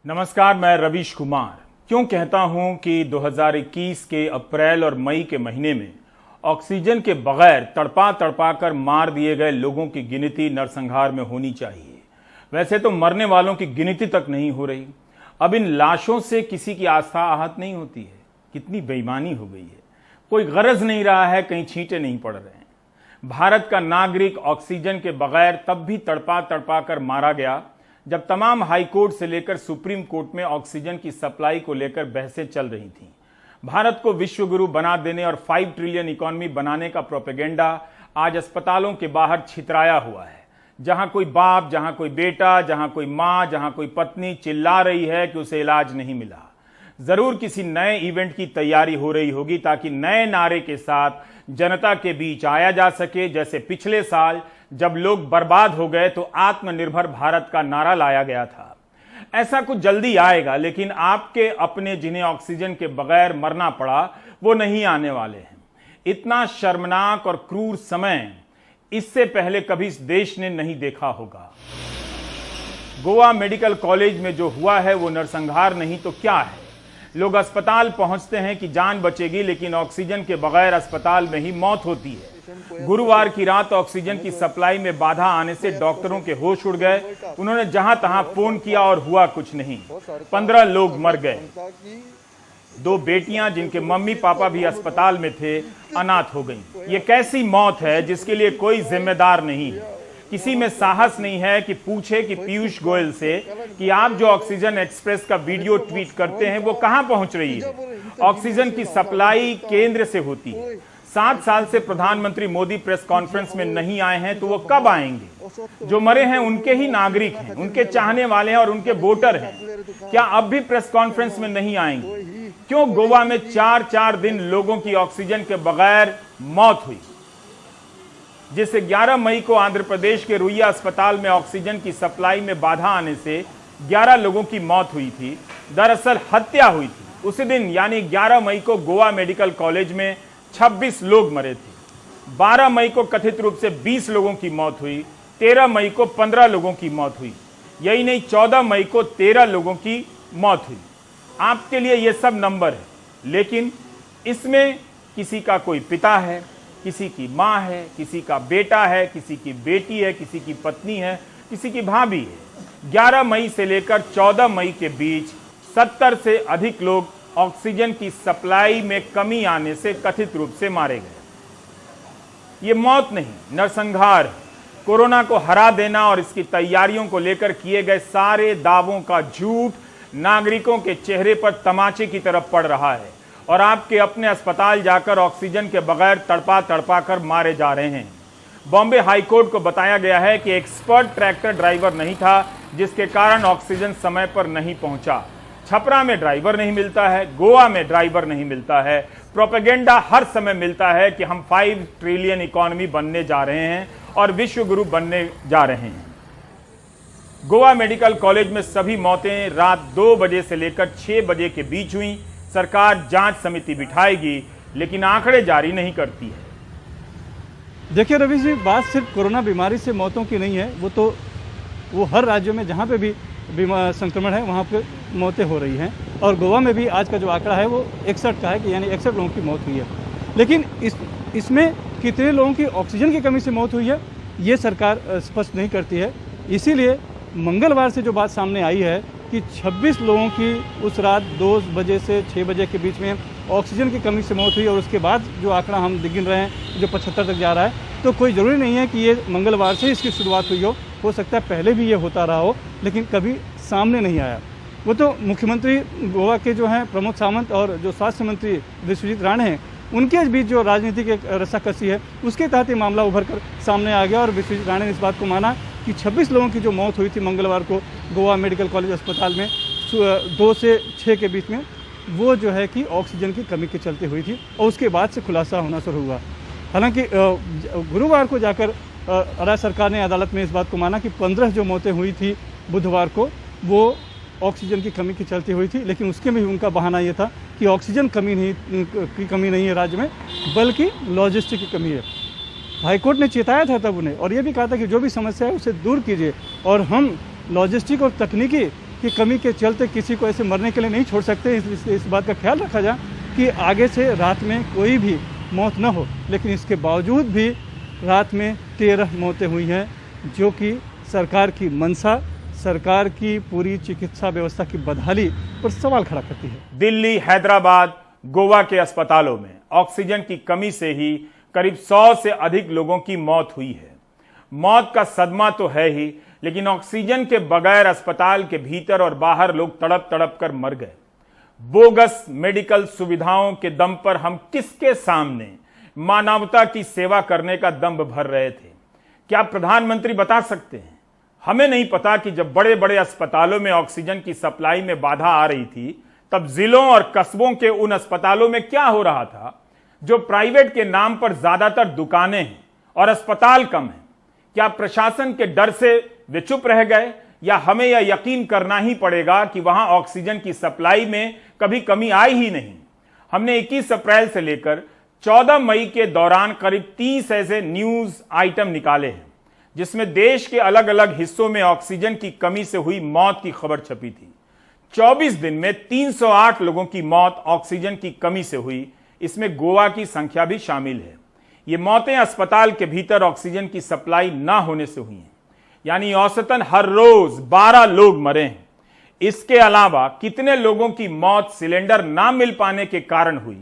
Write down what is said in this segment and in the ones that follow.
नमस्कार, मैं रवीश कुमार। क्यों कहता हूं कि 2021 के अप्रैल और मई के महीने में ऑक्सीजन के बगैर तड़पा तड़पा कर मार दिए गए लोगों की गिनती नरसंहार में होनी चाहिए। वैसे तो मरने वालों की गिनती तक नहीं हो रही। अब इन लाशों से किसी की आस्था आहत नहीं होती है। कितनी बेईमानी हो गई है। कोई गरज नहीं रहा है, कहीं छींटे नहीं पड़ रहे हैं। भारत का नागरिक ऑक्सीजन के बगैर तब भी तड़पा तड़पा कर मारा गया जब तमाम हाई कोर्ट से लेकर सुप्रीम कोर्ट में ऑक्सीजन की सप्लाई को लेकर बहसें चल रही थीं। भारत को विश्व गुरु बना देने और 5 ट्रिलियन इकोनॉमी बनाने का प्रोपेगेंडा आज अस्पतालों के बाहर छितराया हुआ है। जहां कोई बाप, जहां कोई बेटा, जहां कोई मां, जहां कोई पत्नी चिल्ला रही है कि उसे इलाज नहीं मिला। जरूर किसी नए इवेंट की तैयारी हो रही होगी ताकि नए नारे के साथ जनता के बीच आया जा सके। जैसे पिछले साल जब लोग बर्बाद हो गए तो आत्मनिर्भर भारत का नारा लाया गया था। ऐसा कुछ जल्दी आएगा, लेकिन आपके अपने जिन्हें ऑक्सीजन के बगैर मरना पड़ा वो नहीं आने वाले हैं। इतना शर्मनाक और क्रूर समय इससे पहले कभी इस देश ने नहीं देखा होगा। गोवा मेडिकल कॉलेज में जो हुआ है वो नरसंहार नहीं तो क्या है। लोग अस्पताल पहुंचते हैं कि जान बचेगी, लेकिन ऑक्सीजन के बगैर अस्पताल में ही मौत होती है। गुरुवार की रात ऑक्सीजन की सप्लाई में बाधा आने से डॉक्टरों के होश उड़ गए। उन्होंने जहां तहां फोन किया और हुआ कुछ नहीं। 15 लोग मर गए। 2 बेटियां जिनके मम्मी पापा भी अस्पताल में थे अनाथ हो गईं। ये कैसी मौत है जिसके लिए कोई जिम्मेदार नहीं है। किसी में साहस नहीं है कि पूछे कि पीयूष गोयल से कि आप जो ऑक्सीजन एक्सप्रेस का वीडियो ट्वीट करते हैं वो कहां पहुंच रही है। ऑक्सीजन की सप्लाई केंद्र से होती है। 7 साल से प्रधानमंत्री मोदी प्रेस कॉन्फ्रेंस में नहीं आए हैं तो वो कब आएंगे। जो मरे हैं उनके ही नागरिक हैं, उनके चाहने वाले हैं और उनके वोटर हैं। क्या अब भी प्रेस कॉन्फ्रेंस में नहीं आएंगे। क्यों गोवा में 4-4 दिन लोगों की ऑक्सीजन के बगैर मौत हुई। जिससे 11 मई को आंध्र प्रदेश के रुइया अस्पताल में ऑक्सीजन की सप्लाई में बाधा आने से 11 लोगों की मौत हुई थी। दरअसल हत्या हुई थी उसी दिन, यानी 11 मई को गोवा मेडिकल कॉलेज में 26 लोग मरे थे। 12 मई को कथित रूप से 20 लोगों की मौत हुई। 13 मई को 15 लोगों की मौत हुई। यही नहीं, 14 मई को 13 लोगों की मौत हुई। आपके लिए ये सब नंबर है, लेकिन इसमें किसी का कोई पिता है, किसी की माँ है, किसी का बेटा है, किसी की बेटी है, किसी की पत्नी है, किसी की भाभी है। 11 मई से लेकर 14 मई के बीच 70 से अधिक लोग ऑक्सीजन की सप्लाई में कमी आने से कथित रूप से मारे गए। ये मौत नहीं, नरसंहार। कोरोना को हरा देना और इसकी तैयारियों को लेकर किए गए सारे दावों का झूठ नागरिकों के चेहरे पर तमाचे की तरफ पड़ रहा है और आपके अपने अस्पताल जाकर ऑक्सीजन के बगैर तड़पा तड़पा कर मारे जा रहे हैं। बॉम्बे हाईकोर्ट को बताया गया है कि एक्सपर्ट ट्रैक्टर ड्राइवर नहीं था, जिसके कारण ऑक्सीजन समय पर नहीं पहुंचा। छपरा में ड्राइवर नहीं मिलता है, गोवा में ड्राइवर नहीं मिलता है। प्रोपेगेंडा हर समय मिलता है कि हम 5 ट्रिलियन इकोनॉमी बनने जा रहे हैं और विश्व गुरु बनने जा रहे हैं। गोवा मेडिकल कॉलेज में सभी मौतें रात 2 बजे से लेकर 6 बजे के बीच हुई। सरकार जांच समिति बिठाएगी, लेकिन आंकड़े जारी नहीं करती है। देखिए रवि जी, बात सिर्फ कोरोना बीमारी से मौतों की नहीं है। वो हर राज्यों में जहाँ पे भी संक्रमण है वहाँ पे मौतें हो रही हैं। और गोवा में भी आज का जो आंकड़ा है वो 61 का है कि यानी 61 लोगों की मौत हुई है। लेकिन इसमें कितने लोगों की ऑक्सीजन की कमी से मौत हुई है ये सरकार स्पष्ट नहीं करती है। इसीलिए मंगलवार से जो बात सामने आई है कि 26 लोगों की उस रात 2 बजे से 6 बजे के बीच में ऑक्सीजन की कमी से मौत हुई और उसके बाद जो आंकड़ा हम गिन रहे हैं जो 75 तक जा रहा है, तो कोई ज़रूरी नहीं है कि ये मंगलवार से इसकी शुरुआत हुई हो सकता है पहले भी ये होता रहा हो, लेकिन कभी सामने नहीं आया। वो तो मुख्यमंत्री गोवा के जो हैं प्रमोद सावंत और जो स्वास्थ्य मंत्री विश्वजीत राणे हैं, उनके बीच जो राजनीतिक एक रस्साकसी है उसके तहत ये मामला उभर कर सामने आ गया और विश्वजीत राणे ने इस बात को माना कि 26 लोगों की जो मौत हुई थी मंगलवार को गोवा मेडिकल कॉलेज अस्पताल में 2 से 6 के बीच में, वो जो है कि ऑक्सीजन की कमी के चलते हुई थी और उसके बाद से खुलासा होना शुरू हुआ। हालांकि गुरुवार को जाकर राज्य सरकार ने अदालत में इस बात को माना कि 15 जो मौतें हुई थी बुधवार को वो ऑक्सीजन की कमी के चलते हुई थी, लेकिन उसके में भी उनका बहाना ये था कि ऑक्सीजन की कमी नहीं है राज्य में, बल्कि लॉजिस्टिक की कमी है। हाईकोर्ट ने चेताया था तब उन्हें और ये भी कहा था कि जो भी समस्या है उसे दूर कीजिए और हम लॉजिस्टिक और तकनीकी कि कमी के चलते किसी को ऐसे मरने के लिए नहीं छोड़ सकते। इस बात का ख्याल रखा जाए कि आगे से रात में कोई भी मौत न हो। लेकिन इसके बावजूद भी रात में 13 मौतें हुई हैं, जो कि सरकार की मंशा, सरकार की पूरी चिकित्सा व्यवस्था की बदहाली पर सवाल खड़ा करती है। दिल्ली, हैदराबाद, गोवा के अस्पतालों में ऑक्सीजन की कमी से ही करीब 100 से अधिक लोगों की मौत हुई है। मौत का सदमा तो है ही, लेकिन ऑक्सीजन के बगैर अस्पताल के भीतर और बाहर लोग तड़प तड़प कर मर गए। बोगस मेडिकल सुविधाओं के दम पर हम किसके सामने मानवता की सेवा करने का दम्भ भर रहे थे? क्या प्रधानमंत्री बता सकते हैं? हमें नहीं पता कि जब बड़े बड़े अस्पतालों में ऑक्सीजन की सप्लाई में बाधा आ रही थी, तब जिलों और कस्बों के उन अस्पतालों में क्या हो रहा था जो प्राइवेट के नाम पर ज्यादातर दुकानें हैं और अस्पताल कम हैं? क्या प्रशासन के डर से वे चुप रह गए, या हमें यह यकीन करना ही पड़ेगा कि वहां ऑक्सीजन की सप्लाई में कभी कमी आई ही नहीं? हमने 21 अप्रैल से लेकर 14 मई के दौरान करीब 30 ऐसे न्यूज आइटम निकाले हैं जिसमें देश के अलग अलग हिस्सों में ऑक्सीजन की कमी से हुई मौत की खबर छपी थी। 24 दिन में 308 लोगों की मौत ऑक्सीजन की कमी से हुई। इसमें गोवा की संख्या भी शामिल है। ये मौतें अस्पताल के भीतर ऑक्सीजन की सप्लाई ना होने से हुई हैं, यानी औसतन हर रोज 12 लोग मरे हैं। इसके अलावा कितने लोगों की मौत सिलेंडर ना मिल पाने के कारण हुई,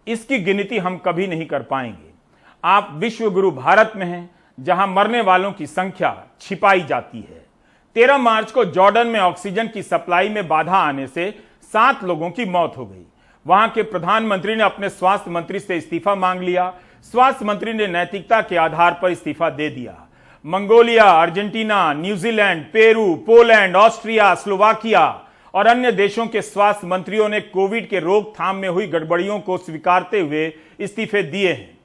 इसकी गिनती हम कभी नहीं कर पाएंगे। आप विश्व गुरु भारत में हैं, जहां मरने वालों की संख्या छिपाई जाती है। 13 मार्च को जॉर्डन में ऑक्सीजन की सप्लाई में बाधा आने से 7 लोगों की मौत हो गई। वहां के प्रधानमंत्री ने अपने स्वास्थ्य मंत्री से इस्तीफा मांग लिया। स्वास्थ्य मंत्री ने नैतिकता के आधार पर इस्तीफा दे दिया। Mongolia, Argentina, New Zealand, Peru, Poland, Austria, Slovakia और अन्य देशों के स्वास्थ्य मंत्रियों ने कोविड के रोकथाम में हुई गड़बड़ियों को स्वीकारते हुए इस्तीफे दिए हैं।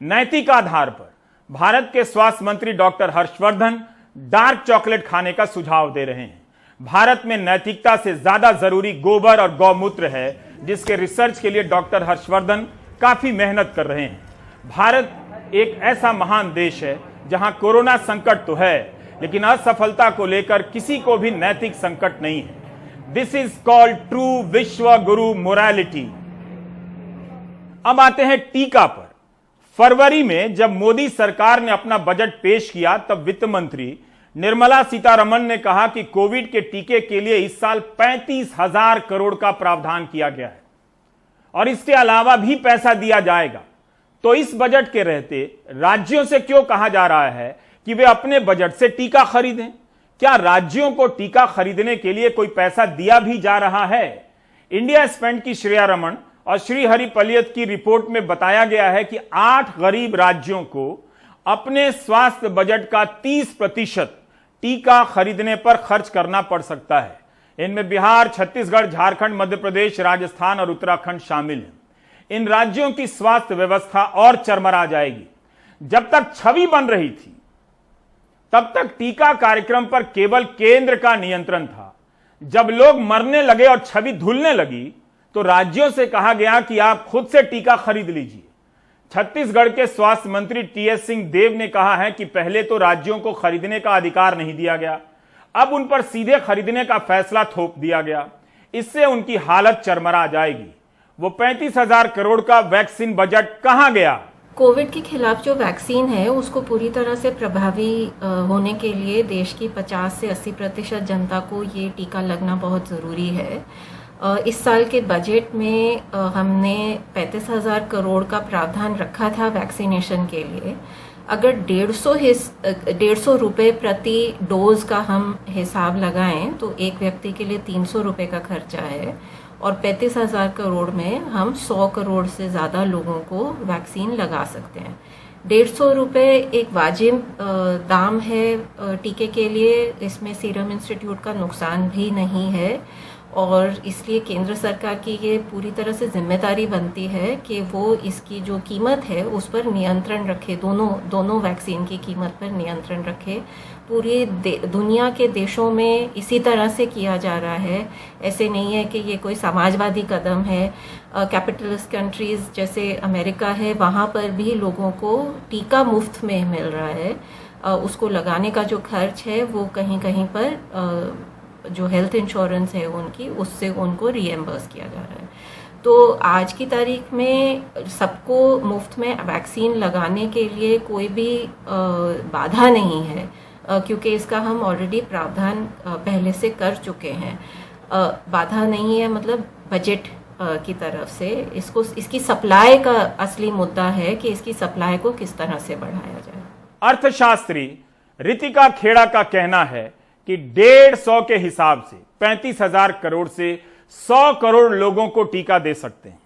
नैतिक आधार पर भारत के स्वास्थ्य मंत्री डॉक्टर हर्षवर्धन डार्क चॉकलेट खाने का सुझाव दे रहे हैं। भारत में नैतिकता से ज्यादा जरूरी गोबर और गौमूत्र है, जिसके रिसर्च के लिए डॉक्टर हर्षवर्धन काफी मेहनत कर रहे हैं। भारत एक ऐसा महान देश है जहां कोरोना संकट तो है, लेकिन असफलता को लेकर किसी को भी नैतिक संकट नहीं है। दिस इज कॉल्ड ट्रू विश्व गुरु मोरालिटी। अब आते हैं टीका पर। फरवरी में जब मोदी सरकार ने अपना बजट पेश किया, तब वित्त मंत्री निर्मला सीतारमण ने कहा कि कोविड के टीके के लिए इस साल 35,000 करोड़ का प्रावधान किया गया है और इसके अलावा भी पैसा दिया जाएगा। तो इस बजट के रहते राज्यों से क्यों कहा जा रहा है कि वे अपने बजट से टीका खरीदें? क्या राज्यों को टीका खरीदने के लिए कोई पैसा दिया भी जा रहा है? इंडिया स्पेंड की श्रेया रमन और श्रीहरि पलियत की रिपोर्ट में बताया गया है कि 8 गरीब राज्यों को अपने स्वास्थ्य बजट का 30% टीका खरीदने पर खर्च करना पड़ सकता है। इनमें बिहार, छत्तीसगढ़, झारखंड, मध्य प्रदेश, राजस्थान और उत्तराखंड शामिल हैं। इन राज्यों की स्वास्थ्य व्यवस्था और चरमरा जाएगी। जब तक छवि बन रही थी, तब तक टीका कार्यक्रम पर केवल केंद्र का नियंत्रण था। जब लोग मरने लगे और छवि धुलने लगी, तो राज्यों से कहा गया कि आप खुद से टीका खरीद लीजिए। छत्तीसगढ़ के स्वास्थ्य मंत्री टीएस सिंह देव ने कहा है कि पहले तो राज्यों को खरीदने का अधिकार नहीं दिया गया, अब उन पर सीधे खरीदने का फैसला थोप दिया गया। इससे उनकी हालत चरमरा जाएगी। वो 35,000 करोड़ का वैक्सीन बजट कहां गया? कोविड के खिलाफ जो वैक्सीन है उसको पूरी तरह से प्रभावी होने के लिए देश की 50 से 80% जनता को ये टीका लगना बहुत ज़रूरी है। इस साल के बजट में हमने 35,000 करोड़ का प्रावधान रखा था वैक्सीनेशन के लिए। अगर 150 रुपये प्रति डोज का हम हिसाब लगाएं तो एक व्यक्ति के लिए 300 रुपये का खर्चा है और 35,000 करोड़ में हम 100 करोड़ से ज़्यादा लोगों को वैक्सीन लगा सकते हैं। 150 रुपये एक वाजिब दाम है टीके के लिए। इसमें सीरम इंस्टीट्यूट का नुकसान भी नहीं है और इसलिए केंद्र सरकार की ये पूरी तरह से जिम्मेदारी बनती है कि वो इसकी जो कीमत है उस पर नियंत्रण रखे, दोनों वैक्सीन की कीमत पर नियंत्रण रखे। पूरी दुनिया के देशों में इसी तरह से किया जा रहा है। ऐसे नहीं है कि ये कोई समाजवादी कदम है। कैपिटलिस्ट कंट्रीज जैसे अमेरिका है, वहाँ पर भी लोगों को टीका मुफ्त में मिल रहा है। उसको लगाने का जो खर्च है वो कहीं कहीं पर जो हेल्थ इंश्योरेंस है उनकी, उससे उनको रीएम्बर्स किया जा रहा है। तो आज की तारीख में सबको मुफ्त में वैक्सीन लगाने के लिए कोई भी बाधा नहीं है, क्योंकि इसका हम ऑलरेडी प्रावधान पहले से कर चुके हैं। बाधा नहीं है मतलब बजट की तरफ से इसकी सप्लाई का असली मुद्दा है कि इसकी सप्लाई को किस तरह से बढ़ाया जाए। अर्थशास्त्री रितिका खेड़ा का कहना है कि 150 के हिसाब से 35,000 करोड़ से 100 करोड़ लोगों को टीका दे सकते हैं।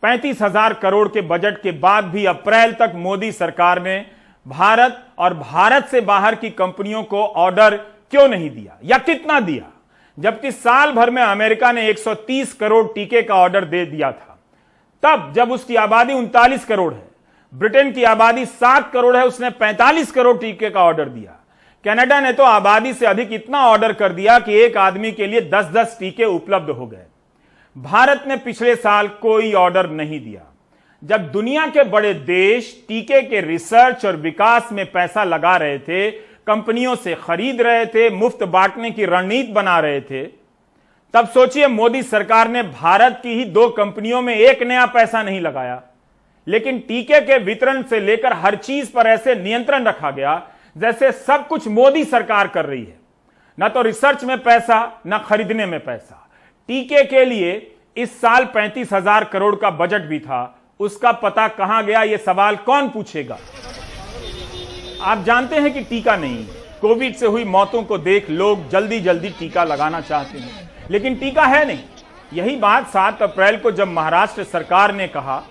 35,000 करोड़ के बजट के बाद भी अप्रैल तक मोदी सरकार ने भारत और भारत से बाहर की कंपनियों को ऑर्डर क्यों नहीं दिया या कितना दिया, जबकि साल भर में अमेरिका ने 130 करोड़ टीके का ऑर्डर दे दिया था, तब जब उसकी आबादी 39 करोड़ है। ब्रिटेन की आबादी 7 करोड़ है, उसने 45 करोड़ टीके का ऑर्डर दिया। कनाडा ने तो आबादी से अधिक इतना ऑर्डर कर दिया कि एक आदमी के लिए 10-10 टीके उपलब्ध हो गए। भारत ने पिछले साल कोई ऑर्डर नहीं दिया। जब दुनिया के बड़े देश टीके के रिसर्च और विकास में पैसा लगा रहे थे, कंपनियों से खरीद रहे थे, मुफ्त बांटने की रणनीति बना रहे थे, तब सोचिए मोदी सरकार ने भारत की ही 2 कंपनियों में एक नया पैसा नहीं लगाया, लेकिन टीके के वितरण से लेकर हर चीज पर ऐसे नियंत्रण रखा गया जैसे सब कुछ मोदी सरकार कर रही है। ना तो रिसर्च में पैसा, ना खरीदने में पैसा। टीके के लिए इस साल 35,000 करोड़ का बजट भी था, उसका पता कहां गया, यह सवाल कौन पूछेगा। आप जानते हैं कि टीका नहीं, कोविड से हुई मौतों को देख लोग जल्दी जल्दी टीका लगाना चाहते हैं, लेकिन टीका है नहीं। यही बात 7 अप्रैल को जब महाराष्ट्र सरकार ने कहा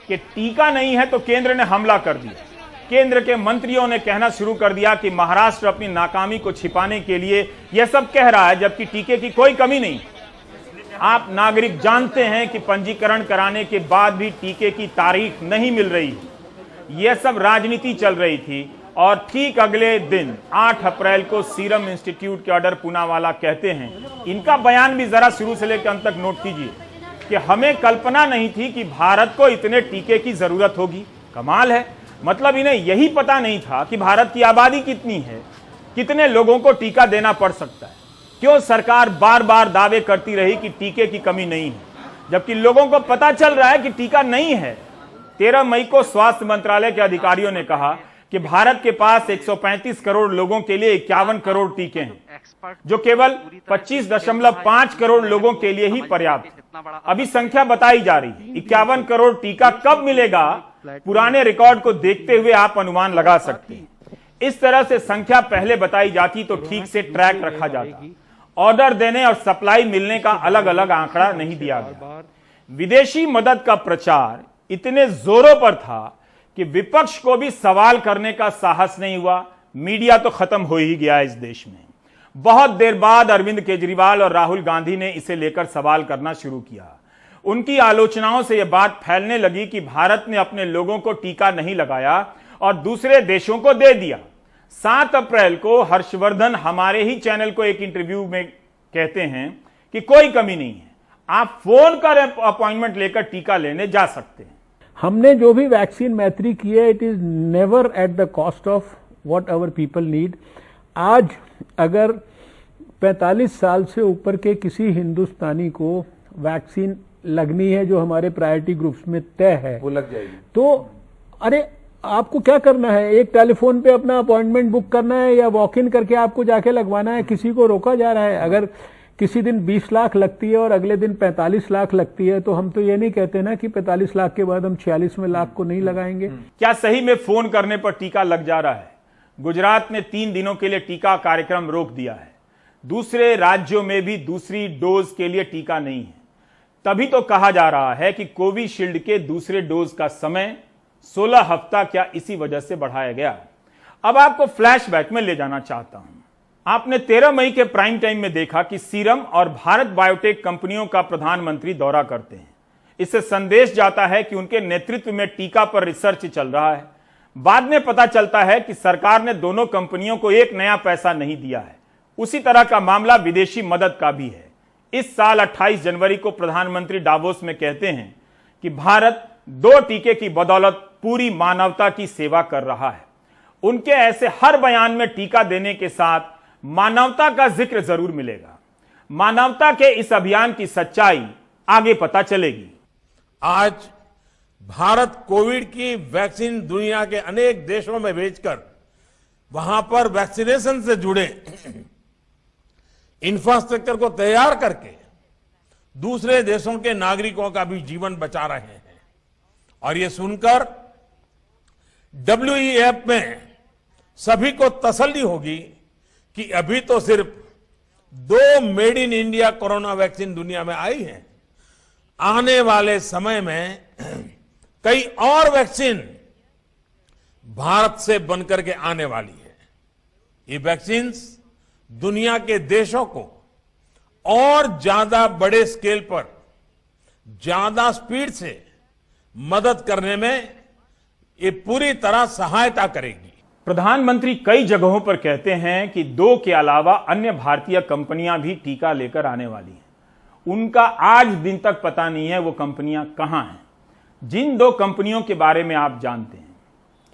कि टीका नहीं है तो केंद्र ने हमला कर दिया। केंद्र के मंत्रियों ने कहना शुरू कर दिया कि महाराष्ट्र अपनी नाकामी को छिपाने के लिए यह सब कह रहा है, जबकि टीके की कोई कमी नहीं। आप नागरिक जानते हैं कि पंजीकरण कराने के बाद भी टीके की तारीख नहीं मिल रही। यह सब राजनीति चल रही थी। और ठीक अगले दिन 8 अप्रैल को सीरम इंस्टीट्यूट के ऑर्डर पूनावाला कहते हैं, इनका बयान भी जरा शुरू से लेकर अंत तक नोट कीजिए, कि हमें कल्पना नहीं थी कि भारत को इतने टीके की जरूरत होगी। कमाल है, मतलब इन्हें यही पता नहीं था कि भारत की आबादी कितनी है, कितने लोगों को टीका देना पड़ सकता है। क्यों सरकार बार बार दावे करती रही कि टीके की कमी नहीं है, जबकि लोगों को पता चल रहा है कि टीका नहीं है। 13 मई को स्वास्थ्य मंत्रालय के अधिकारियों ने कहा कि भारत के पास 135 करोड़ लोगों के लिए 51 करोड़ टीके हैं, जो केवल 25.5 करोड़ लोगों के लिए ही पर्याप्त है। अभी संख्या बताई जा रही है। 51 करोड़ टीका कब मिलेगा, पुराने रिकॉर्ड को देखते हुए आप अनुमान लगा सकते हैं। इस तरह से संख्या पहले बताई जाती तो ठीक से ट्रैक रखा जाता। ऑर्डर देने और सप्लाई मिलने का अलग अलग आंकड़ा नहीं दिया गया। विदेशी मदद का प्रचार इतने जोरों पर था कि विपक्ष को भी सवाल करने का साहस नहीं हुआ। मीडिया तो खत्म हो ही गया इस देश में। बहुत देर बाद अरविंद केजरीवाल और राहुल गांधी ने इसे लेकर सवाल करना शुरू किया। उनकी आलोचनाओं से यह बात फैलने लगी कि भारत ने अपने लोगों को टीका नहीं लगाया और दूसरे देशों को दे दिया। 7 अप्रैल को हर्षवर्धन हमारे ही चैनल को एक इंटरव्यू में कहते हैं कि कोई कमी नहीं है, आप फोन कर अपॉइंटमेंट लेकर टीका लेने जा सकते हैं। हमने जो भी वैक्सीन मैत्री की है, it is never at the cost of what our people need. आज अगर 45 साल से ऊपर के किसी हिंदुस्तानी को वैक्सीन लगनी है जो हमारे प्रायोरिटी ग्रुप्स में तय है, वो लग जाएगी। तो अरे आपको क्या करना है, एक टेलीफोन पे अपना अपॉइंटमेंट बुक करना है या वॉक इन करके आपको जाके लगवाना है। किसी को रोका जा रहा है। अगर किसी दिन 20 लाख लगती है और अगले दिन 45 लाख लगती है, तो हम तो ये नहीं कहते ना कि 45 लाख के बाद हम 46वें लाख को नहीं लगाएंगे। क्या सही में फोन करने पर टीका लग जा रहा है? गुजरात ने 3 दिनों के लिए टीका कार्यक्रम रोक दिया है। दूसरे राज्यों में भी दूसरी डोज के लिए टीका नहीं है। तभी तो कहा जा रहा है कि कोविशील्ड के दूसरे डोज का समय 16 हफ्ता क्या इसी वजह से बढ़ाया गया। अब आपको फ्लैशबैक में ले जाना चाहता हूं। आपने 13 मई के प्राइम टाइम में देखा कि सीरम और भारत बायोटेक कंपनियों का प्रधानमंत्री दौरा करते हैं। इससे संदेश जाता है कि उनके नेतृत्व में टीका पर रिसर्च चल रहा है। बाद में पता चलता है कि सरकार ने दोनों कंपनियों को एक नया पैसा नहीं दिया है। उसी तरह का मामला विदेशी मदद का भी है। इस साल 28 जनवरी को प्रधानमंत्री डावोस में कहते हैं कि भारत 2 टीके की बदौलत पूरी मानवता की सेवा कर रहा है। उनके ऐसे हर बयान में टीका देने के साथ मानवता का जिक्र जरूर मिलेगा। मानवता के इस अभियान की सच्चाई आगे पता चलेगी। आज भारत कोविड की वैक्सीन दुनिया के अनेक देशों में भेजकर वहां पर वैक्सीनेशन से जुड़े इंफ्रास्ट्रक्चर को तैयार करके दूसरे देशों के नागरिकों का भी जीवन बचा रहे हैं। और ये सुनकर WEF में सभी को तसल्ली होगी कि अभी तो सिर्फ 2 made in India corona vaccine दुनिया में आई है। आने वाले समय में कई और वैक्सीन भारत से बनकर के आने वाली है। ये वैक्सीन्स दुनिया के देशों को और ज्यादा बड़े स्केल पर ज्यादा स्पीड से मदद करने में ये पूरी तरह सहायता करेगी। प्रधानमंत्री कई जगहों पर कहते हैं कि 2 के अलावा अन्य भारतीय कंपनियां भी टीका लेकर आने वाली हैं। उनका आज दिन तक पता नहीं है वो कंपनियां कहां हैं। जिन 2 कंपनियों के बारे में आप जानते हैं,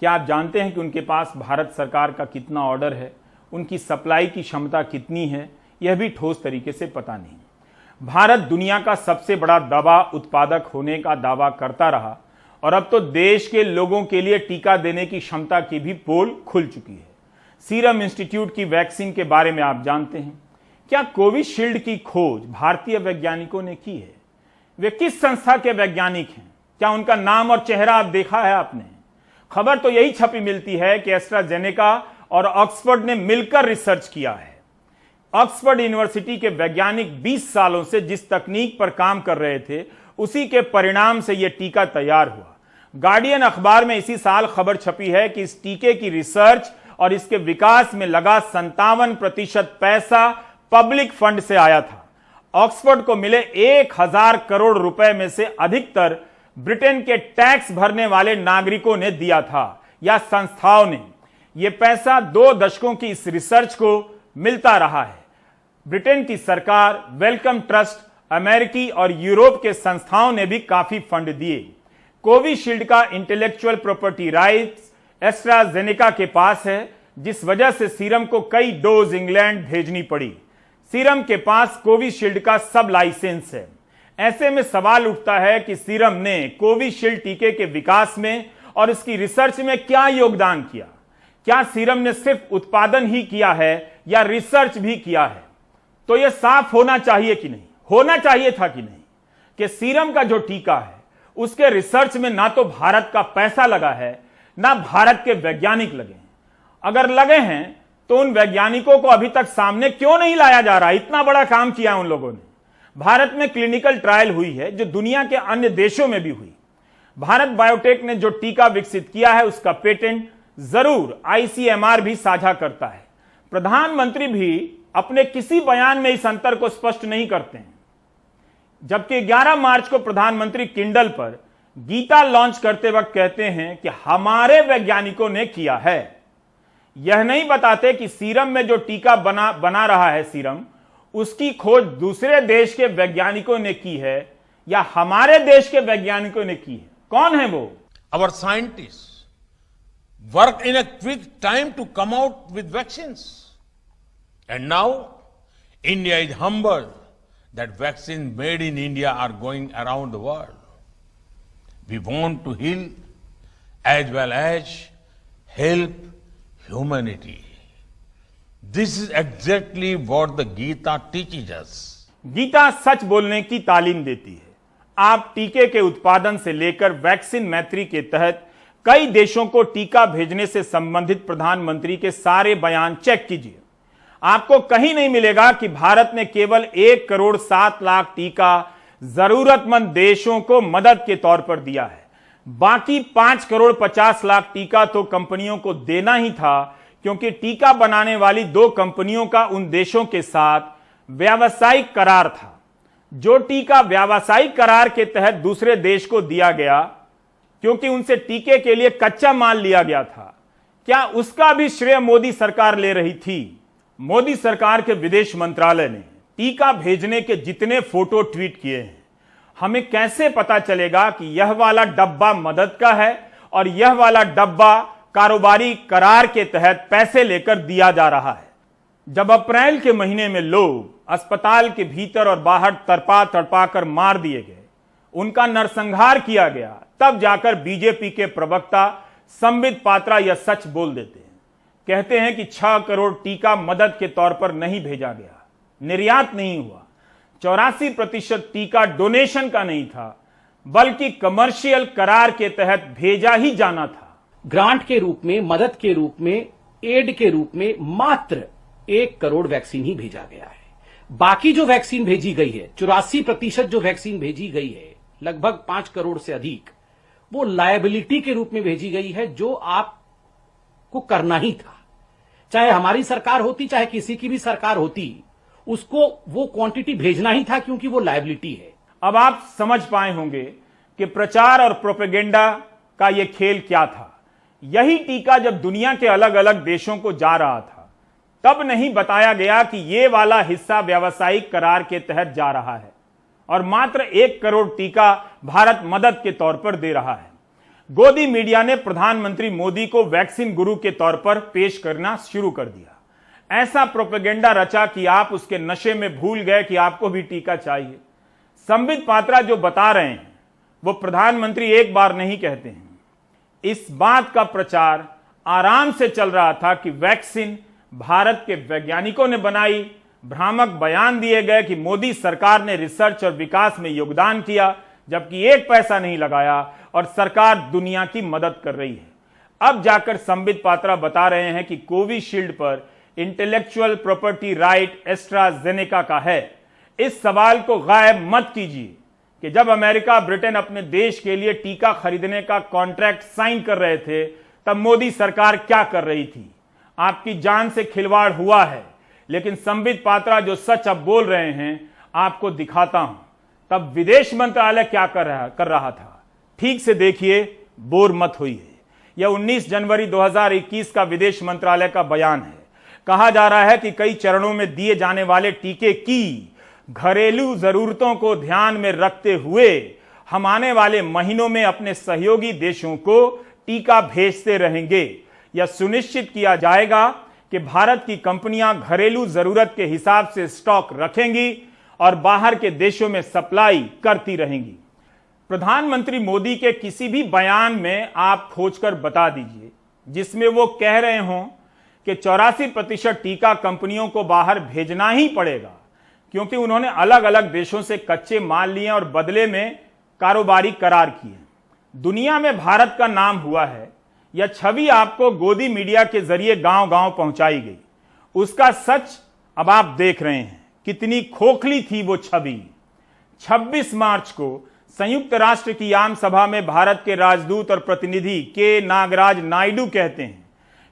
क्या आप जानते हैं कि उनके पास भारत सरकार का कितना ऑर्डर है, उनकी सप्लाई की क्षमता कितनी है? यह भी ठोस तरीके से पता नहीं। भारत दुनिया का सबसे बड़ा दवा उत्पादक होने का दावा करता रहा और अब तो देश के लोगों के लिए टीका देने की क्षमता की भी पोल खुल चुकी है। सीरम इंस्टीट्यूट की वैक्सीन के बारे में आप जानते हैं। क्या कोविशील्ड की खोज भारतीय वैज्ञानिकों ने की है? वे किस संस्था के वैज्ञानिक हैं? क्या उनका नाम और चेहरा आप देखा है आपने? खबर तो यही छपी मिलती है कि एस्ट्राजेनेका और ऑक्सफोर्ड ने मिलकर रिसर्च किया है। ऑक्सफोर्ड यूनिवर्सिटी के वैज्ञानिक 20 सालों से जिस तकनीक पर काम कर रहे थे, उसी के परिणाम से यह टीका तैयार हुआ। गार्डियन अखबार में इसी साल खबर छपी है कि इस टीके की रिसर्च और इसके विकास में लगा 57% पैसा पब्लिक फंड से आया था। ऑक्सफोर्ड को मिले 1000 करोड़ रुपए में से अधिकतर ब्रिटेन के टैक्स भरने वाले नागरिकों ने दिया था या संस्थाओं ने। यह पैसा 2 दशकों की इस रिसर्च को मिलता रहा है। ब्रिटेन की सरकार, वेलकम ट्रस्ट, अमेरिकी और यूरोप के संस्थाओं ने भी काफी फंड दिए। कोविशील्ड का इंटेलेक्चुअल प्रॉपर्टी राइट्स एस्ट्राजेनेका के पास है, जिस वजह से सीरम को कई डोज इंग्लैंड भेजनी पड़ी। सीरम के पास कोविशील्ड का सब लाइसेंस है। ऐसे में सवाल उठता है कि सीरम ने कोविशील्ड टीके के विकास में और इसकी रिसर्च में क्या योगदान किया? क्या सीरम ने सिर्फ उत्पादन ही किया है या रिसर्च भी किया है? तो यह साफ होना चाहिए कि नहीं, होना चाहिए था कि नहीं, कि सीरम का जो टीका है उसके रिसर्च में ना तो भारत का पैसा लगा है, ना भारत के वैज्ञानिक लगे हैं। अगर लगे हैं तो उन वैज्ञानिकों को अभी तक सामने क्यों नहीं लाया जा रहा? इतना बड़ा काम किया उन लोगों ने। भारत में क्लिनिकल ट्रायल हुई है जो दुनिया के अन्य देशों में भी हुई। भारत बायोटेक ने जो टीका विकसित किया है उसका पेटेंट जरूर ICMR भी साझा करता है। प्रधानमंत्री भी अपने किसी बयान में इस अंतर को स्पष्ट नहीं करते हैं। जबकि 11 मार्च को प्रधानमंत्री किंडल पर गीता लॉन्च करते वक्त कहते हैं कि हमारे वैज्ञानिकों ने किया है। यह नहीं बताते कि सीरम में जो टीका बना रहा है सीरम, उसकी खोज दूसरे देश के वैज्ञानिकों ने की है या हमारे देश के वैज्ञानिकों ने की है। कौन है वो? Our scientists work in a quick time to come out with vaccines. And now India is humbled that vaccines made in India are going around the world. We want to heal as well as help humanity. This is exactly what the Gita teaches us. Gita सच बोलने की तालीम देती है। आप टीके के उत्पादन से लेकर वैक्सीन मैत्री के तहत कई देशों को टीका भेजने से संबंधित प्रधानमंत्री के सारे बयान चेक कीजिए। आपको कहीं नहीं मिलेगा कि भारत ने केवल 1 करोड़ 7 लाख टीका जरूरतमंद देशों को मदद के तौर पर दिया है। बाकी 5 करोड़ 50 लाख टीका तो कंपनियों को देना ही था, क्योंकि टीका बनाने वाली 2 कंपनियों का उन देशों के साथ व्यावसायिक करार था। जो टीका व्यावसायिक करार के तहत दूसरे देश को दिया गया, क्योंकि उनसे टीके के लिए कच्चा माल लिया गया था, क्या उसका भी श्रेय मोदी सरकार ले रही थी? मोदी सरकार के विदेश मंत्रालय ने टीका भेजने के जितने फोटो ट्वीट किए हैं, हमें कैसे पता चलेगा कि यह वाला डब्बा मदद का है और यह वाला डब्बा कारोबारी करार के तहत पैसे लेकर दिया जा रहा है? जब अप्रैल के महीने में लोग अस्पताल के भीतर और बाहर तड़पा तड़पा कर मार दिए गए, उनका नरसंहार किया गया, तब जाकर बीजेपी के प्रवक्ता संबित पात्रा यह सच बोल देते हैं। कहते हैं कि 6 करोड़ टीका मदद के तौर पर नहीं भेजा गया, निर्यात नहीं हुआ। 84% टीका डोनेशन का नहीं था, बल्कि कमर्शियल करार के तहत भेजा ही जाना था। ग्रांट के रूप में, मदद के रूप में, एड के रूप में मात्र 1 करोड़ वैक्सीन ही भेजा गया है। बाकी जो वैक्सीन भेजी गई है, 84% जो वैक्सीन भेजी गई है, लगभग 5 करोड़ से अधिक, वो लायबिलिटी के रूप में भेजी गई है, जो आपको करना ही था। चाहे हमारी सरकार होती, चाहे किसी की भी सरकार होती, उसको वो क्वांटिटी भेजना ही था, क्योंकि वो लायबिलिटी है। अब आप समझ पाए होंगे कि प्रचार और प्रोपेगेंडा का यह खेल क्या था। यही टीका जब दुनिया के अलग अलग देशों को जा रहा था, तब नहीं बताया गया कि यह वाला हिस्सा व्यावसायिक करार के तहत जा रहा है और मात्र 1 करोड़ टीका भारत मदद के तौर पर दे रहा है। गोदी मीडिया ने प्रधानमंत्री मोदी को वैक्सीन गुरु के तौर पर पेश करना शुरू कर दिया। ऐसा प्रोपेगेंडा रचा कि आप उसके नशे में भूल गए कि आपको भी टीका चाहिए। संबित पात्रा जो बता रहे हैं वो प्रधानमंत्री एक बार नहीं कहते हैं। इस बात का प्रचार आराम से चल रहा था कि वैक्सीन भारत के वैज्ञानिकों ने बनाई। भ्रामक बयान दिए गए कि मोदी सरकार ने रिसर्च और विकास में योगदान किया, जबकि 1 पैसा नहीं लगाया और सरकार दुनिया की मदद कर रही है। अब जाकर संबित पात्रा बता रहे हैं कि कोविशील्ड पर इंटेलेक्चुअल प्रॉपर्टी राइट एस्ट्राजेनेका का है। इस सवाल को गायब मत कीजिए कि जब अमेरिका ब्रिटेन अपने देश के लिए टीका खरीदने का कॉन्ट्रैक्ट साइन कर रहे थे, तब मोदी सरकार क्या कर रही थी। आपकी जान से खिलवाड़ हुआ है, लेकिन संबित पात्रा जो सच अब बोल रहे हैं आपको दिखाता हूं। तब विदेश मंत्रालय क्या कर रहा था, ठीक से देखिए, बोर मत होइए। यह 19 जनवरी 2021 का विदेश मंत्रालय का बयान है। कहा जा रहा है कि कई चरणों में दिए जाने वाले टीके की घरेलू जरूरतों को ध्यान में रखते हुए हम आने वाले महीनों में अपने सहयोगी देशों को टीका भेजते रहेंगे। यह सुनिश्चित किया जाएगा कि भारत की कंपनियां घरेलू जरूरत के हिसाब से स्टॉक रखेंगी और बाहर के देशों में सप्लाई करती रहेंगी। प्रधानमंत्री मोदी के किसी भी बयान में आप खोजकर बता दीजिए जिसमें वो कह रहे हों कि 84% टीका कंपनियों को बाहर भेजना ही पड़ेगा, क्योंकि उन्होंने अलग अलग देशों से कच्चे माल लिए और बदले में कारोबारी करार किए। दुनिया में भारत का नाम हुआ है। यह छवि आपको गोदी मीडिया के जरिए गांव गांव पहुंचाई गई। उसका सच अब आप देख रहे हैं। कितनी खोखली थी वो छवि। 26 मार्च को संयुक्त राष्ट्र की आम सभा में भारत के राजदूत और प्रतिनिधि के नागराज नायडू कहते हैं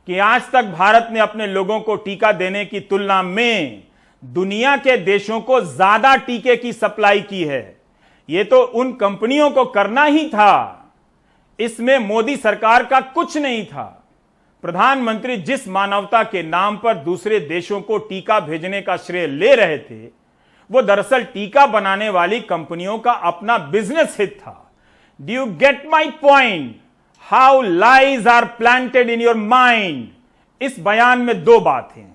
कि आज तक भारत ने अपने लोगों को टीका देने की तुलना में दुनिया के देशों को ज्यादा टीके की सप्लाई की है। यह तो उन कंपनियों को करना ही था, इसमें मोदी सरकार का कुछ नहीं था। प्रधानमंत्री जिस मानवता के नाम पर दूसरे देशों को टीका भेजने का श्रेय ले रहे थे, वो दरअसल टीका बनाने वाली कंपनियों का अपना बिजनेस हित था। Do you get my point? How lies are planted in your mind. इस बयान में 2 बातें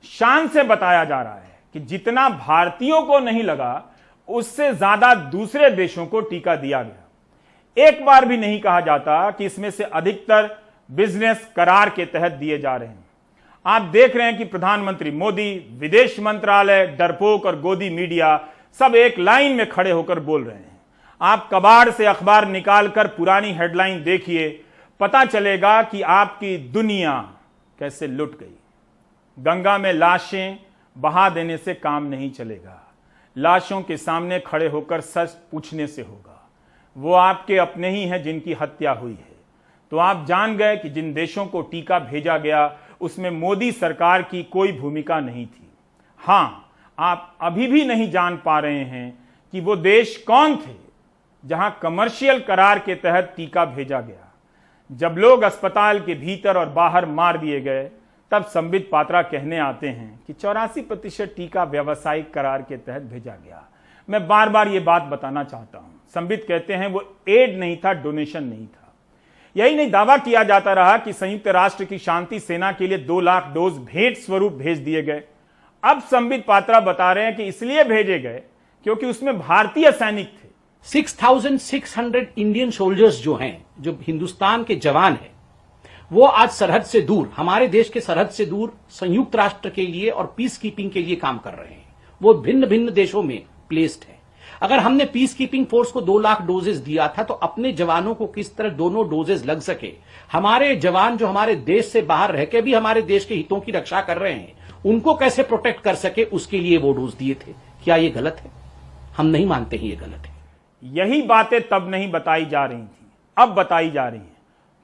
शान से बताया जा रहा है कि जितना भारतीयों को नहीं लगा, उससे ज्यादा दूसरे देशों को टीका दिया गया। एक बार भी नहीं कहा जाता कि इसमें से अधिकतर बिजनेस करार के तहत दिए जा रहे हैं। आप देख रहे हैं कि प्रधानमंत्री मोदी, विदेश मंत्रालय, डरपोक और गोदी मीडिया सब एक लाइन में खड़े होकर बोल रहे हैं। आप कबाड़ से अखबार निकालकर पुरानी हेडलाइन देखिए, पता चलेगा कि आपकी दुनिया कैसे लुट गई। गंगा में लाशें बहा देने से काम नहीं चलेगा। लाशों के सामने खड़े होकर सच पूछने से होगा। वो आपके अपने ही हैं जिनकी हत्या हुई है। तो आप जान गए कि जिन देशों को टीका भेजा गया उसमें मोदी सरकार की कोई भूमिका नहीं थी। हां, आप अभी भी नहीं जान पा रहे हैं कि वो देश कौन थे जहां कमर्शियल करार के तहत टीका भेजा गया। जब लोग अस्पताल के भीतर और बाहर मार दिए गए, तब संबित पात्रा कहने आते हैं कि 84% टीका व्यावसायिक करार के तहत भेजा गया। मैं बार बार ये बात बताना चाहता हूं। संबित कहते हैं वो एड नहीं था, डोनेशन नहीं था। यही नहीं, दावा किया जाता रहा कि संयुक्त राष्ट्र की शांति सेना के लिए 2 लाख डोज भेंट स्वरूप भेज दिए गए। अब संबित पात्रा बता रहे हैं कि इसलिए भेजे गए क्योंकि उसमें भारतीय सैनिक थे। 6,600 इंडियन सोल्जर्स जो हैं, जो हिंदुस्तान के जवान हैं, वो आज सरहद से दूर, हमारे देश के सरहद से दूर संयुक्त राष्ट्र के लिए और पीस कीपिंग के लिए काम कर रहे हैं। वो भिन्न भिन्न देशों में प्लेस्ड है। अगर हमने पीस कीपिंग फोर्स को 2 लाख डोजेस दिया था तो अपने जवानों को किस तरह दोनों डोजेस लग सके, हमारे जवान जो हमारे देश से बाहर रह के भी हमारे देश के हितों की रक्षा कर रहे हैं, उनको कैसे प्रोटेक्ट कर सके, उसके लिए वो डोज दिए थे। क्या ये गलत है? हम नहीं मानते हैं ये गलत है। यही बातें तब नहीं बताई जा रही थी, अब बताई जा रही हैं।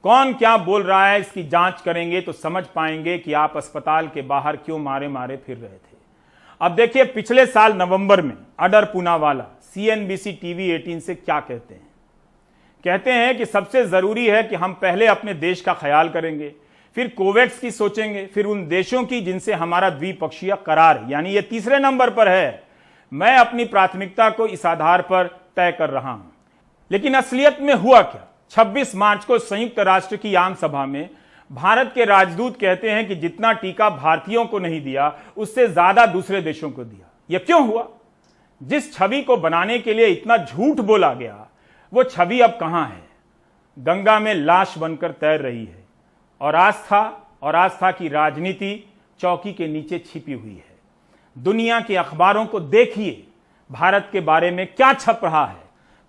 कौन क्या बोल रहा है इसकी जांच करेंगे तो समझ पाएंगे कि आप अस्पताल के बाहर क्यों मारे मारे फिर रहे थे। अब देखिए, पिछले साल नवंबर में अडर पूनावाला CNBC TV 18 से क्या कहते हैं। कहते हैं कि सबसे जरूरी है कि हम पहले अपने देश का ख्याल करेंगे, फिर कोवैक्स की सोचेंगे, फिर उन देशों की जिनसे हमारा द्विपक्षीय करार, यानी ये तीसरे नंबर पर है। मैं अपनी प्राथमिकता को इस आधार पर तय कर रहा हूं। लेकिन असलियत में हुआ क्या? 26 मार्च को संयुक्त राष्ट्र की आम सभा में भारत के राजदूत कहते हैं कि जितना टीका भारतीयों को नहीं दिया, उससे ज्यादा दूसरे देशों को दिया। यह क्यों हुआ? जिस छवि को बनाने के लिए इतना झूठ बोला गया, वो छवि अब कहां है? गंगा में लाश बनकर तैर रही है और आस्था की राजनीति चौकी के नीचे छिपी हुई है। दुनिया के अखबारों को देखिए, भारत के बारे में क्या छप रहा है,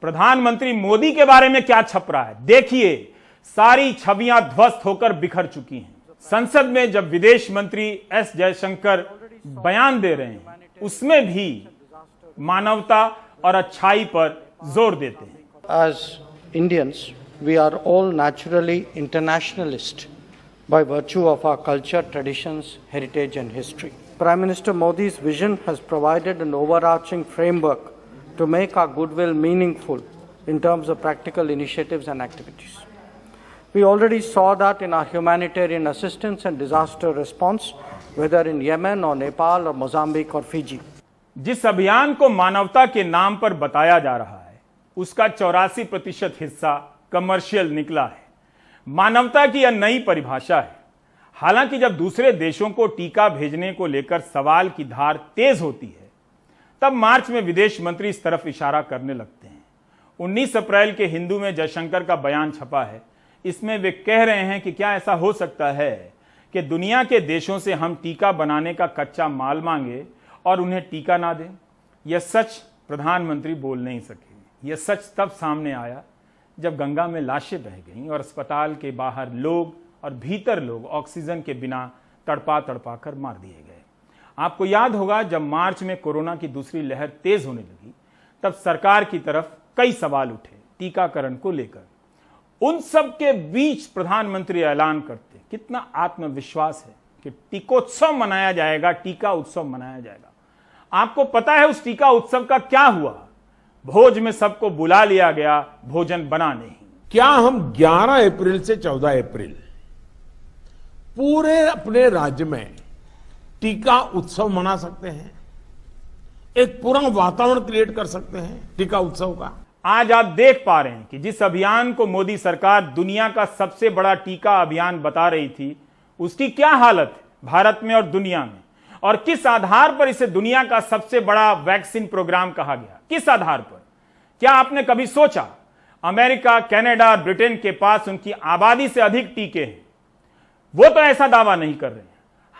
प्रधानमंत्री मोदी के बारे में क्या छप रहा है। देखिए, सारी छवियां ध्वस्त होकर बिखर चुकी हैं। संसद में जब विदेश मंत्री S जयशंकर बयान दे रहे हैं, उसमें भी मानवता और अच्छाई पर जोर देते हैं। As Indians, we are all naturally internationalist by virtue of our culture, traditions, heritage and history. Prime Minister Modi's vision has provided an overarching framework to make our goodwill meaningful in terms of practical initiatives and activities. We already saw that in our humanitarian assistance and disaster response, whether in Yemen or Nepal or Mozambique or Fiji. जिस अभियान को मानवता के नाम पर बताया जा रहा है, उसका 84% हिस्सा कमर्शियल निकला है। मानवता की यह नई परिभाषा है। हालांकि जब दूसरे देशों को टीका भेजने को लेकर सवाल की धार तेज होती है, तब मार्च में विदेश मंत्री इस तरफ इशारा करने लगते हैं। 19 अप्रैल के हिंदू में जयशंकर का बयान छपा है। इसमें वे कह रहे हैं कि क्या ऐसा हो सकता है कि दुनिया के देशों से हम टीका बनाने का कच्चा माल मांगे और उन्हें टीका ना दें। यह सच प्रधानमंत्री बोल नहीं सके। यह सच तब सामने आया जब गंगा में लाशें बह गईं और अस्पताल के बाहर लोग और भीतर लोग ऑक्सीजन के बिना तड़पा तड़पा कर मार दिए गए। आपको याद होगा, जब मार्च में कोरोना की दूसरी लहर तेज होने लगी, तब सरकार की तरफ कई सवाल उठे टीकाकरण को लेकर। उन सब के बीच प्रधानमंत्री ऐलान करते, कितना आत्मविश्वास है कि टीकोत्सव मनाया जाएगा, टीका उत्सव मनाया जाएगा। आपको पता है उस टीका उत्सव का क्या हुआ? भोज में सबको बुला लिया गया, भोजन बना नहीं। क्या हम 11 अप्रैल से 14 अप्रैल पूरे अपने राज्य में टीका उत्सव मना सकते हैं? एक पूरा वातावरण क्रिएट कर सकते हैं टीका उत्सव का। आज आप देख पा रहे हैं कि जिस अभियान को मोदी सरकार दुनिया का सबसे बड़ा टीका अभियान बता रही थी, उसकी क्या हालत है भारत में और दुनिया में, और किस आधार पर इसे दुनिया का सबसे बड़ा वैक्सीन प्रोग्राम कहा गया? किस आधार पर? क्या आपने कभी सोचा? अमेरिका, कनाडा और ब्रिटेन के पास उनकी आबादी से अधिक टीके हैं। वो तो ऐसा दावा नहीं कर रहे हैं।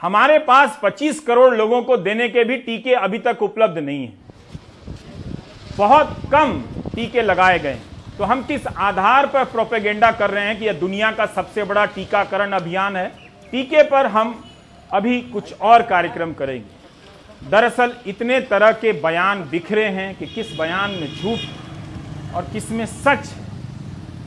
हमारे पास 25 करोड़ लोगों को देने के भी टीके अभी तक उपलब्ध नहीं हैं। बहुत कम टीके लगाए गए। तो हम किस आधार पर प्रोपेगेंडा कर रहे हैं कि यह दुनिया का सबसे बड़ा टीकाकरण अभियान है? टीके पर हम अभी कुछ और कार्यक्रम करेंगे। दरअसल इतने तरह के बयान बिखरे हैं कि किस बयान में झूठ और किस में सच है,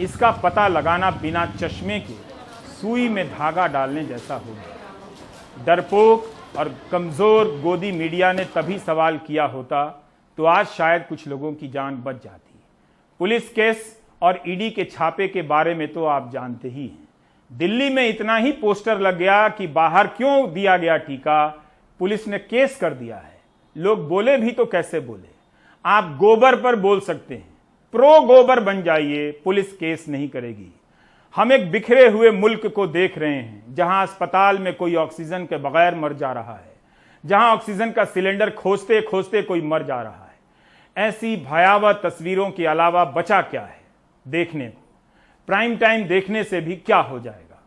इसका पता लगाना बिना चश्मे के सुई में धागा डालने जैसा होगा। डरपोक और कमजोर गोदी मीडिया ने तभी सवाल किया होता तो आज शायद कुछ लोगों की जान बच जाती। पुलिस केस और ईडी के छापे के बारे में तो आप जानते ही हैं। दिल्ली में इतना ही पोस्टर लग गया कि बाहर क्यों दिया गया टीका, पुलिस ने केस कर दिया है। लोग बोले भी तो कैसे बोले? आप गोबर पर बोल सकते हैं, प्रो गोबर बन जाइए, पुलिस केस नहीं करेगी। हम एक बिखरे हुए मुल्क को देख रहे हैं जहां अस्पताल में कोई ऑक्सीजन के बगैर मर जा रहा है, जहां ऑक्सीजन का सिलेंडर खोजते खोजते कोई मर जा रहा है। ऐसी भयावह तस्वीरों के अलावा बचा क्या है देखने को? प्राइम टाइम देखने से भी क्या हो जाएगा?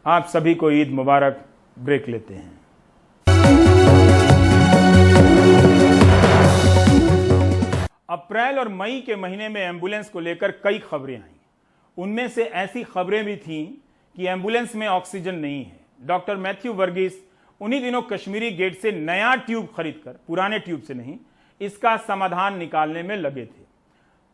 आप सभी को ईद मुबारक। ब्रेक लेते हैं। अप्रैल और मई के महीने में एम्बुलेंस को लेकर कई खबरें आई। उनमें से ऐसी खबरें भी थीं कि एम्बुलेंस में ऑक्सीजन नहीं है। डॉक्टर मैथ्यू वर्गीस उन्हीं दिनों कश्मीरी गेट से नया ट्यूब खरीदकर, पुराने ट्यूब से नहीं, इसका समाधान निकालने में लगे थे।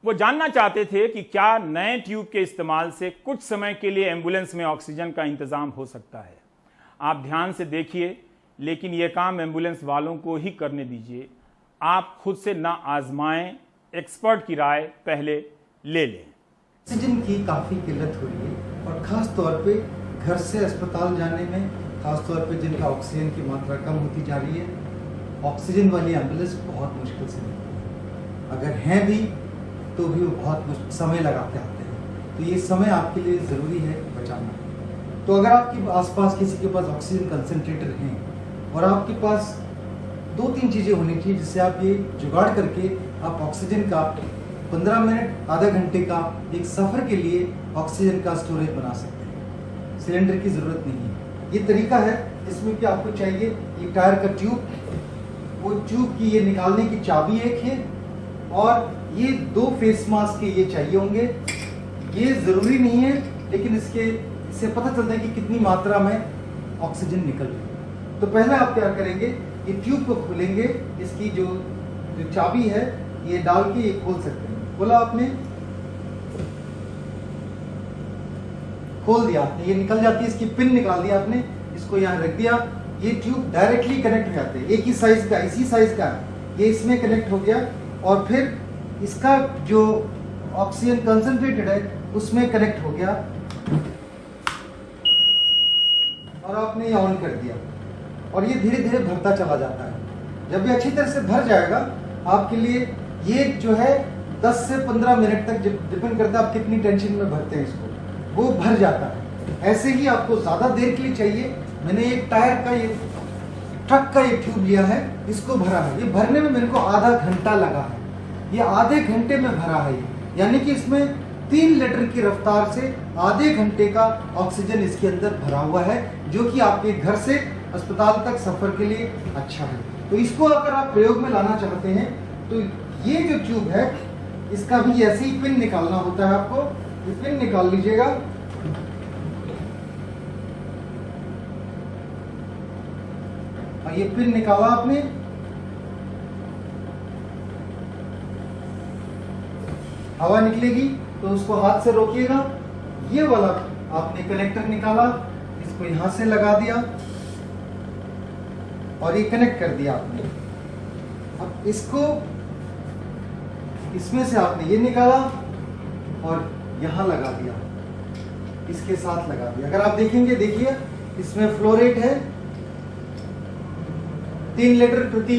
वो जानना चाहते थे कि क्या नए ट्यूब के इस्तेमाल से कुछ समय के लिए एम्बुलेंस में ऑक्सीजन का इंतजाम हो सकता है। आप ध्यान से देखिए, लेकिन यह काम एम्बुलेंस वालों को ही करने दीजिए। आप खुद से ना आजमाएं, एक्सपर्ट की राय पहले ले लें। ऑक्सीजन की काफ़ी किल्लत हो रही है और ख़ास तौर पे घर से अस्पताल जाने में, ख़ास तौर पे जिनका ऑक्सीजन की मात्रा कम होती जा रही है, ऑक्सीजन वाली एम्बुलेंस बहुत मुश्किल से मिलती है। अगर हैं भी तो भी वो बहुत समय लगा के आते हैं। तो ये समय आपके लिए ज़रूरी है बचाना। तो अगर आपके आसपास किसी के पास ऑक्सीजन कंसनट्रेटर हैं और आपके पास 2-3 चीज़ें होनी चाहिए जिससे आप ये जुगाड़ करके आप ऑक्सीजन का 15 मिनट, आधा घंटे का एक सफ़र के लिए ऑक्सीजन का स्टोरेज बना सकते हैं। सिलेंडर की ज़रूरत नहीं है। ये तरीका है जिसमें कि आपको चाहिए ये टायर का ट्यूब, वो ट्यूब की ये निकालने की चाबी एक है और ये 2 फेस मास्क के ये चाहिए होंगे। ये ज़रूरी नहीं है, लेकिन इससे पता चलता है कि कितनी मात्रा में ऑक्सीजन निकल रही है। तो पहले आप क्या करेंगे, ये ट्यूब को खोलेंगे, इसकी जो चाबी है ये डाल के ये खोल सकते हैं। खोला आपने, खोल दिया, ये निकल जाती है, इसकी पिन निकाल दिया आपने, इसको यहाँ रख दिया। ये ट्यूब डायरेक्टली कनेक्ट हो जाते हैं, एक ही साइज का, इसी साइज का ये इसमें कनेक्ट हो गया और फिर इसका जो ऑक्सीजन कंसंट्रेटेड है उसमें कनेक्ट हो गया और आपने ये ऑन कर दिया और ये धीरे धीरे भरता चला जाता है। जब ये अच्छी तरह से भर जाएगा आपके लिए, ये जो है 10 से 15 मिनट तक, डिपेंड करता है आप कितनी टेंशन में भरते हैं इसको, वो भर जाता है। ऐसे ही आपको ज़्यादा देर के लिए चाहिए। मैंने एक टायर का, ये ट्रक का ये ट्यूब लिया है, इसको भरा है। ये भरने में मेरे को आधा घंटा लगा है। ये आधे घंटे में भरा है, यानी कि इसमें 3 लीटर की रफ्तार से आधे घंटे का ऑक्सीजन इसके अंदर भरा हुआ है, जो कि आपके घर से अस्पताल तक सफर के लिए अच्छा है। तो इसको अगर आप प्रयोग में लाना चाहते हैं तो ये जो ट्यूब है इसका भी ऐसे ही पिन निकालना होता है आपको। ये पिन निकाल लीजिएगा और ये पिन निकाला आपने, हवा निकलेगी तो उसको हाथ से रोकिएगा। ये वाला आपने कनेक्टर निकाला, इसको यहां से लगा दिया और ये कनेक्ट कर दिया आपने। अब इसको इसमें से आपने ये निकाला और यहां लगा दिया, इसके साथ लगा दिया। अगर आप देखेंगे, देखिए इसमें फ्लो रेट है 3 लीटर प्रति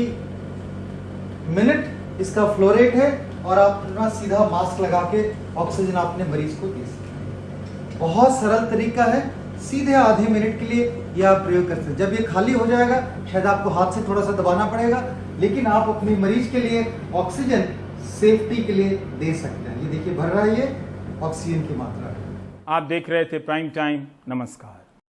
मिनट इसका फ्लो रेट है और आप अपना सीधा मास्क लगा के ऑक्सीजन अपने मरीज को दे सकते हैं। बहुत सरल तरीका है, सीधे आधे मिनट के लिए ये आप प्रयोग कर सकते हैं। जब ये खाली हो जाएगा शायद आपको हाथ से थोड़ा सा दबाना पड़ेगा, लेकिन आप अपने मरीज के लिए ऑक्सीजन सेफ्टी के लिए दे सकते हैं। ये देखिए भर रहा है, ये ऑक्सीजन की मात्रा है। आप देख रहे थे प्राइम टाइम। नमस्कार।